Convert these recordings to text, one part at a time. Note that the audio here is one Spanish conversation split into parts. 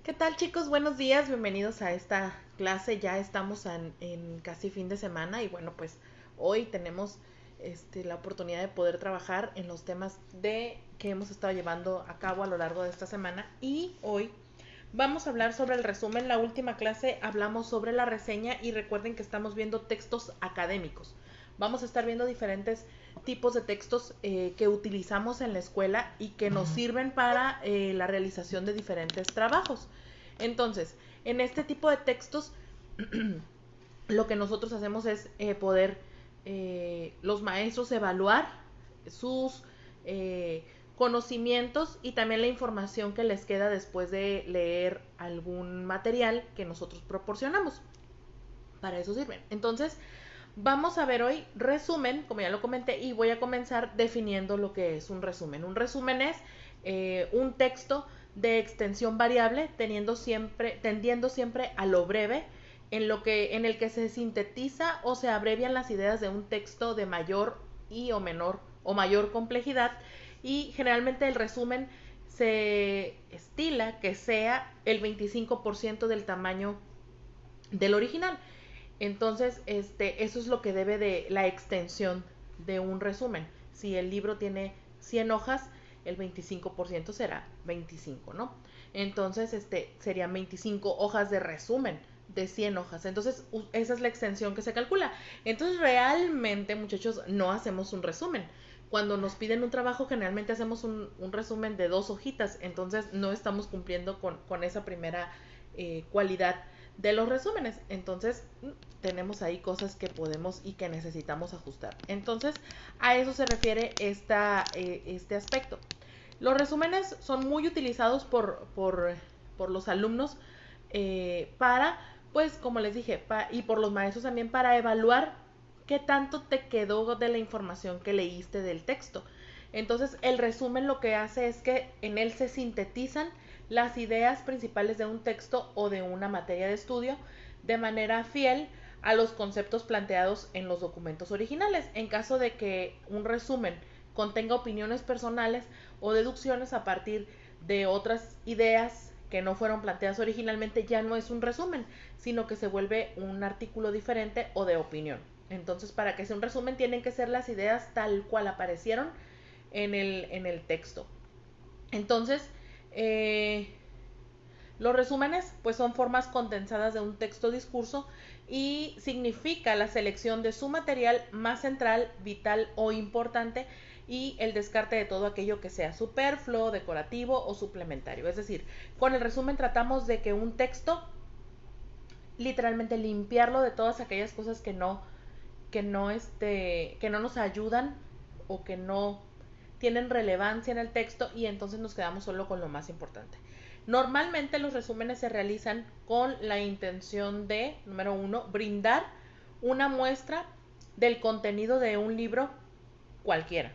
¿Qué tal, chicos? Buenos días, bienvenidos a esta clase. Ya estamos en casi fin de semana y bueno, pues hoy tenemos la oportunidad de poder trabajar en los temas que hemos estado llevando a cabo a lo largo de esta semana. Y hoy vamos a hablar sobre el resumen. La última clase hablamos sobre la reseña y recuerden que estamos viendo textos académicos. Vamos a estar viendo diferentes tipos de textos que utilizamos en la escuela y que nos sirven para la realización de diferentes trabajos. Entonces, en este tipo de textos, lo que nosotros hacemos es poder los maestros evaluar sus conocimientos y también la información que les queda después de leer algún material que nosotros proporcionamos. Para eso sirven. Entonces, vamos a ver hoy resumen, como ya lo comenté, y voy a comenzar definiendo lo que es un resumen. Un resumen es un texto de extensión variable, tendiendo siempre a lo breve, en el que se sintetiza o se abrevian las ideas de un texto de mayor o menor o mayor complejidad, y generalmente el resumen se estila que sea el 25% del tamaño del original. Entonces, eso es lo que debe de la extensión de un resumen. Si el libro tiene 100 hojas, el 25% será 25, ¿no? Entonces, serían 25 hojas de resumen de 100 hojas. Entonces, esa es la extensión que se calcula. Entonces, realmente, muchachos, no hacemos un resumen. Cuando nos piden un trabajo, generalmente hacemos un resumen de 2 hojitas. Entonces, no estamos cumpliendo con esa primera cualidad de los resúmenes. Entonces, tenemos ahí cosas que podemos y que necesitamos ajustar. Entonces, a eso se refiere este aspecto. Los resúmenes son muy utilizados por los alumnos para, pues, como les dije, y por los maestros también para evaluar qué tanto te quedó de la información que leíste del texto. Entonces, el resumen lo que hace es que en él se sintetizan las ideas principales de un texto o de una materia de estudio de manera fiel a los conceptos planteados en los documentos originales. En caso de que un resumen contenga opiniones personales o deducciones a partir de otras ideas que no fueron planteadas originalmente, ya no es un resumen, sino que se vuelve un artículo diferente o de opinión. Entonces, para que sea un resumen, tienen que ser las ideas tal cual aparecieron en el texto. Entonces, los resúmenes pues son formas condensadas de un texto discurso y significa la selección de su material más central, vital o importante y el descarte de todo aquello que sea superfluo, decorativo o suplementario. Es decir, con el resumen tratamos de que un texto literalmente limpiarlo de todas aquellas cosas que no nos ayudan o que no tienen relevancia en el texto, y entonces nos quedamos solo con lo más importante. Normalmente los resúmenes se realizan con la intención de, número uno, brindar una muestra del contenido de un libro cualquiera,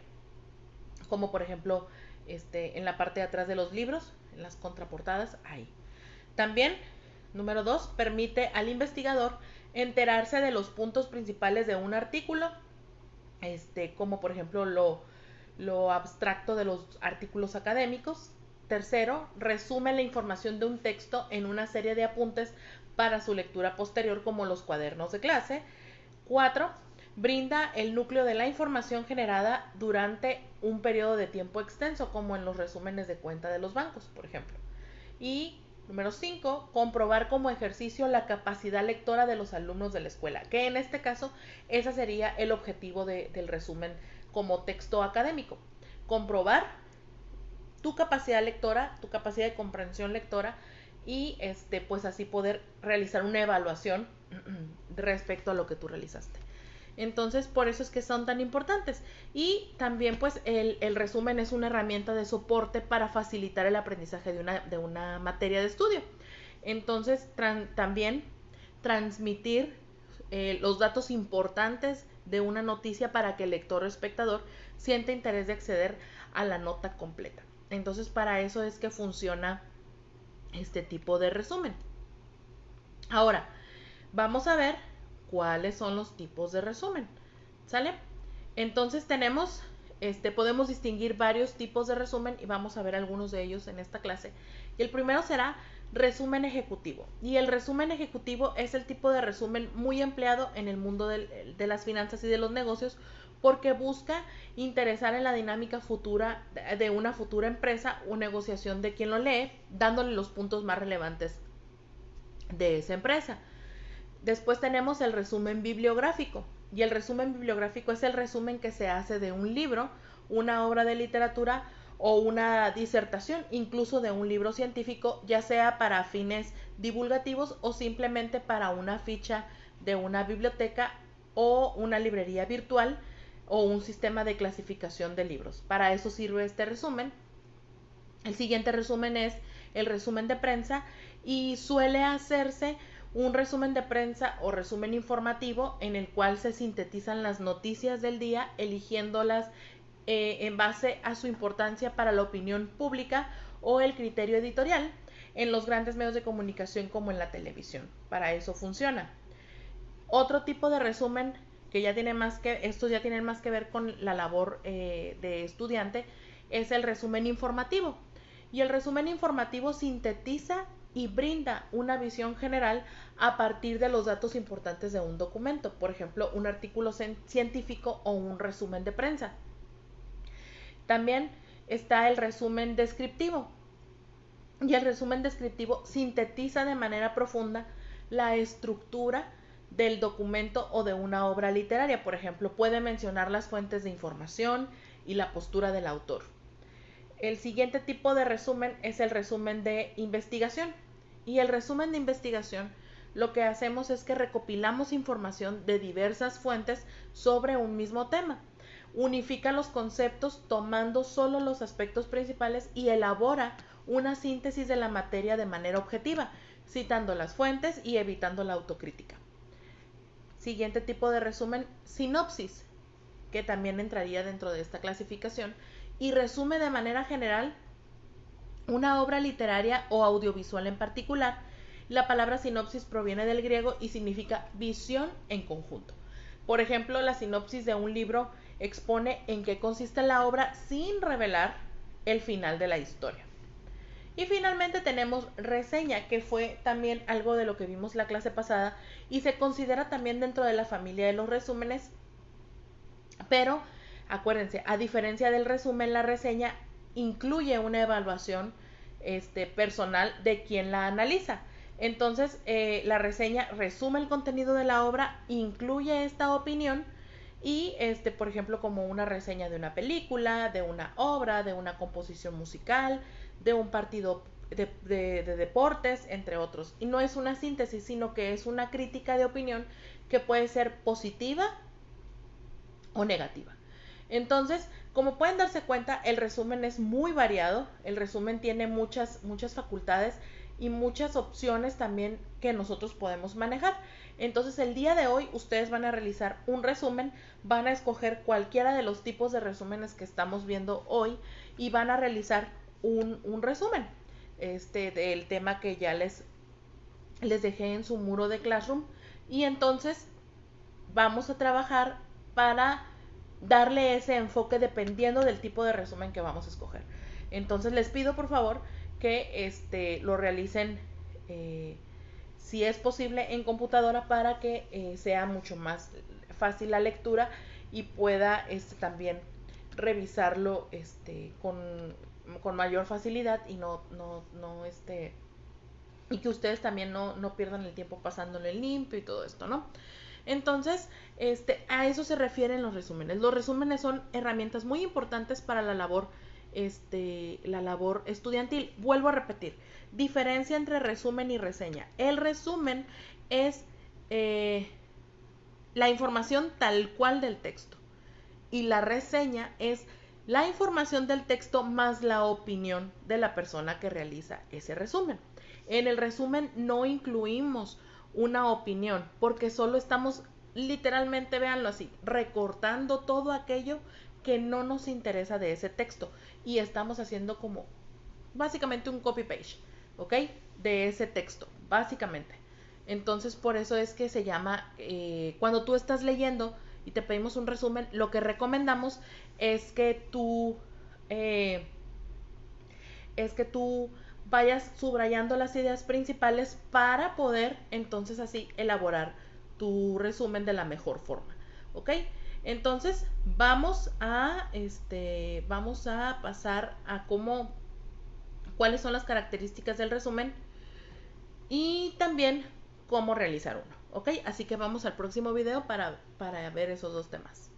como por ejemplo en la parte de atrás de los libros, en las contraportadas, ahí. También, número dos, permite al investigador enterarse de los puntos principales de un artículo, como por ejemplo lo abstracto de los artículos académicos. Tercero, resume la información de un texto en una serie de apuntes para su lectura posterior, como los cuadernos de clase. Cuatro, brinda el núcleo de la información generada durante un periodo de tiempo extenso, como en los resúmenes de cuenta de los bancos, por ejemplo. Y número 5, comprobar como ejercicio la capacidad lectora de los alumnos de la escuela, que en este caso ese sería el objetivo del resumen como texto académico. Comprobar tu capacidad lectora, tu capacidad de comprensión lectora, y pues así poder realizar una evaluación respecto a lo que tú realizaste. Entonces, por eso es que son tan importantes. Y también, pues, el resumen es una herramienta de soporte para facilitar el aprendizaje de una materia de estudio. Entonces, también transmitir los datos importantes de una noticia para que el lector o espectador sienta interés de acceder a la nota completa. Entonces, para eso es que funciona este tipo de resumen. Ahora, vamos a ver cuáles son los tipos de resumen. ¿Sale? Entonces tenemos podemos distinguir varios tipos de resumen y vamos a ver algunos de ellos en esta clase. Y el primero será resumen ejecutivo. Y el resumen ejecutivo es el tipo de resumen muy empleado en el mundo de las finanzas y de los negocios, porque busca interesar en la dinámica futura de una futura empresa o negociación de quien lo lee, dándole los puntos más relevantes de esa empresa. Después tenemos el resumen bibliográfico. Y el resumen bibliográfico es el resumen que se hace de un libro, una obra de literatura o una disertación, incluso de un libro científico, ya sea para fines divulgativos o simplemente para una ficha de una biblioteca o una librería virtual o un sistema de clasificación de libros. Para eso sirve este resumen. El siguiente resumen es el resumen de prensa y suele hacerse un resumen de prensa o resumen informativo en el cual se sintetizan las noticias del día, eligiéndolas en base a su importancia para la opinión pública o el criterio editorial en los grandes medios de comunicación como en la televisión. Para eso funciona. Otro tipo de resumen que ya tiene estos ya tienen más que ver con la labor de estudiante, es el resumen informativo. Y el resumen informativo sintetiza y brinda una visión general a partir de los datos importantes de un documento, por ejemplo, un artículo científico o un resumen de prensa. También está el resumen descriptivo. Y el resumen descriptivo sintetiza de manera profunda la estructura del documento o de una obra literaria. Por ejemplo, puede mencionar las fuentes de información y la postura del autor. El siguiente tipo de resumen es el resumen de investigación. Y el resumen de investigación, lo que hacemos es que recopilamos información de diversas fuentes sobre un mismo tema. Unifica los conceptos tomando solo los aspectos principales y elabora una síntesis de la materia de manera objetiva, citando las fuentes y evitando la autocrítica. Siguiente tipo de resumen, sinopsis, que también entraría dentro de esta clasificación, y resume de manera general una obra literaria o audiovisual en particular. La palabra sinopsis proviene del griego y significa visión en conjunto. Por ejemplo, la sinopsis de un libro expone en qué consiste la obra sin revelar el final de la historia. Y finalmente tenemos reseña, que fue también algo de lo que vimos la clase pasada y se considera también dentro de la familia de los resúmenes, pero acuérdense, a diferencia del resumen, la reseña incluye una evaluación personal de quien la analiza. Entonces, la reseña resume el contenido de la obra, incluye esta opinión y, por ejemplo, como una reseña de una película, de una obra, de una composición musical, de un partido de deportes, entre otros. Y no es una síntesis, sino que es una crítica de opinión que puede ser positiva o negativa. Entonces, como pueden darse cuenta, el resumen es muy variado. El resumen tiene muchas facultades y muchas opciones también que nosotros podemos manejar. Entonces, el día de hoy ustedes van a realizar un resumen, van a escoger cualquiera de los tipos de resúmenes que estamos viendo hoy y van a realizar un resumen del tema que ya les dejé en su muro de Classroom. Y entonces vamos a trabajar para darle ese enfoque dependiendo del tipo de resumen que vamos a escoger. Entonces les pido por favor que lo realicen si es posible en computadora para que sea mucho más fácil la lectura y pueda también revisarlo con mayor facilidad y y que ustedes también no pierdan el tiempo pasándole limpio y todo esto, ¿no? Entonces, a eso se refieren los resúmenes. Los resúmenes son herramientas muy importantes para la labor estudiantil. Vuelvo a repetir, diferencia entre resumen y reseña. El resumen es la información tal cual del texto y la reseña es la información del texto más la opinión de la persona que realiza ese resumen. En el resumen no incluimos una opinión porque solo estamos literalmente, véanlo así, recortando todo aquello que no nos interesa de ese texto y estamos haciendo como básicamente un copy page, ¿ok? De ese texto, básicamente. Entonces por eso es que se llama, cuando tú estás leyendo y te pedimos un resumen, lo que recomendamos es que tú eh, vayas subrayando las ideas principales para poder entonces así elaborar tu resumen de la mejor forma, ¿ok? Entonces vamos a pasar a cuáles son las características del resumen y también cómo realizar uno, ¿ok? Así que vamos al próximo video para ver esos dos temas.